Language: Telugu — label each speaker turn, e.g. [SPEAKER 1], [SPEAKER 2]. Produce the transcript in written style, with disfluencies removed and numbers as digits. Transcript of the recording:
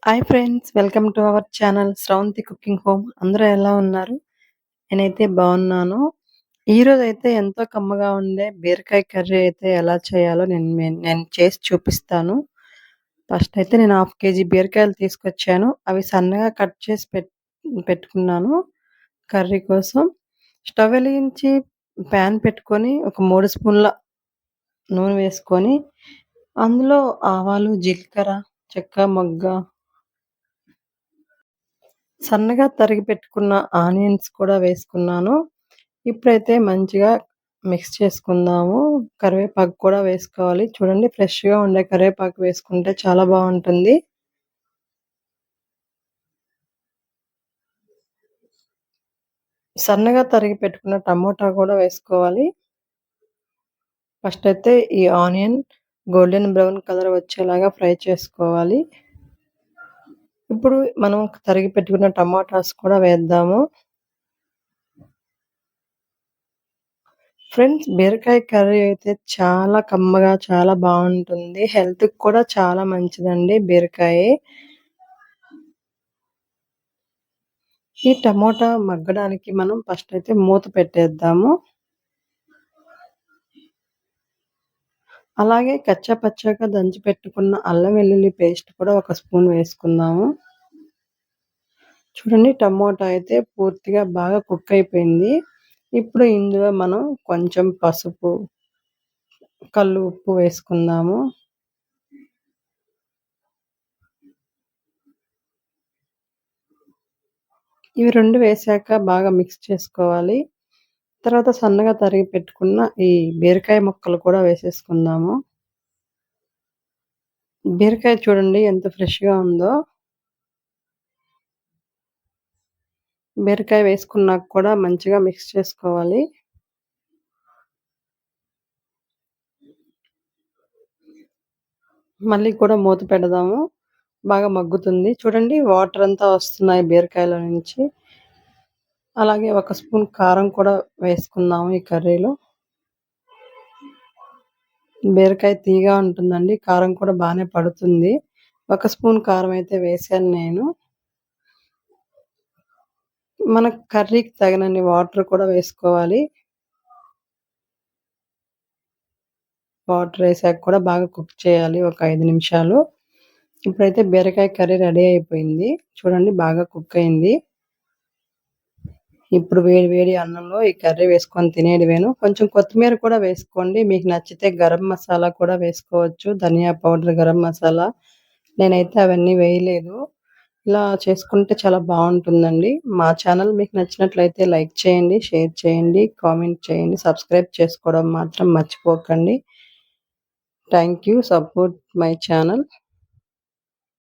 [SPEAKER 1] Hi friends! Welcome to our channel Sravanthi cooking home. అందరూ ఎలా ఉన్నారు? నేనైతే బాగున్నాను. ఈరోజైతే ఎంతో కమ్మగా ఉండే బీరకాయ కర్రీ అయితే ఎలా చేయాలో నేను చేసి చూపిస్తాను. ఫస్ట్ అయితే నేను హాఫ్ కేజీ బీరకాయలు తీసుకొచ్చాను. అవి సన్నగా కట్ చేసి పెట్టుకున్నాను కర్రీ కోసం. స్టవ్ వెలిగించి పాన్ పెట్టుకొని ఒక 3 స్పూన్ల నూనె వేసుకొని అందులో ఆవాలు, జీలకర్ర, చెక్క, మొగ్గ, సన్నగా తరిగి పెట్టుకున్న ఆనియన్స్ కూడా వేసుకున్నాను. ఇప్పుడైతే మంచిగా మిక్స్ చేసుకుందాము. కరివేపాకు కూడా వేసుకోవాలి. చూడండి, ఫ్రెష్‌గా ఉండే కరివేపాకు వేసుకుంటే చాలా బావుంటుంది. సన్నగా తరిగి పెట్టుకున్న టమోటా కూడా వేసుకోవాలి. ఫస్ట్ అయితే ఈ ఆనియన్ గోల్డెన్ బ్రౌన్ కలర్ వచ్చేలాగా ఫ్రై చేసుకోవాలి. ఇప్పుడు మనం తరిగి పెట్టుకున్న టమాటాస్ కూడా వేద్దాము. ఫ్రెండ్స్, బీరకాయ కర్రీ అయితే చాలా కమ్మగా, చాలా బావుంటుంది. హెల్త్‌కి కూడా చాలా మంచిదండి బీరకాయ. ఈ టమోటా మగ్గడానికి మనం ఫస్ట్ అయితే మూత పెట్టేద్దాము. అలాగే కచ్చా పచ్చాగా దంచి పెట్టుకున్న అల్లం వెల్లుల్లి పేస్ట్ కూడా ఒక స్పూన్ వేసుకుందాము. చూడండి, టమోటా అయితే పూర్తిగా బాగా కుక్ అయిపోయింది. ఇప్పుడు ఇందులో మనం కొంచెం పసుపు, కల్లు ఉప్పు వేసుకుందాము. ఇవి 2 వేశాక బాగా మిక్స్ చేసుకోవాలి. తర్వాత సన్నగా తరిగి పెట్టుకున్న ఈ బీరకాయ ముక్కలు కూడా వేసేసుకుందాము. బీరకాయ చూడండి ఎంత ఫ్రెష్‌గా ఉందో. బీరకాయ వేసుకున్నాక కూడా మంచిగా మిక్స్ చేసుకోవాలి. మళ్ళీ కూడా మూత పెడదాము. బాగా మగ్గుతుంది. చూడండి, వాటర్ అంతా వస్తున్నాయి బీరకాయలో నుంచి. అలాగే ఒక స్పూన్ కారం కూడా వేసుకుందాము ఈ కర్రీలో. బీరకాయ తీయగా ఉంటుందండి. కారం కూడా బానే పడుతుంది. ఒక స్పూన్ కారం అయితే వేశాను నేను. మన కర్రీకి తగినన్ని వాటర్ కూడా వేసుకోవాలి. వాటర్ వేసాక కూడా బాగా కుక్ చేయాలి ఒక 5 నిమిషాలు. ఇప్పుడైతే బీరకాయ కర్రీ రెడీ అయిపోయింది. చూడండి, బాగా కుక్ అయింది. ఇప్పుడు వేడి వేడి అన్నంలో ఈ కర్రీ వేసుకొని తినేయడమేను. కొంచెం కొత్తిమీర కూడా వేసుకోండి. మీకు నచ్చితే గరం మసాలా కూడా వేసుకోవచ్చు. ధనియా పౌడర్, గరం మసాలా. నేనైతే అవన్నీ వేయలేదు. ఇలా చేసుకుంటే చాలా బావుంటుందండి. మా ఛానల్ మీకు నచ్చినట్లయితే లైక్ చేయండి, షేర్ చేయండి, కామెంట్ చేయండి. సబ్స్క్రైబ్ చేసుకోవడం మాత్రం మర్చిపోకండి. Thank you. Support my channel.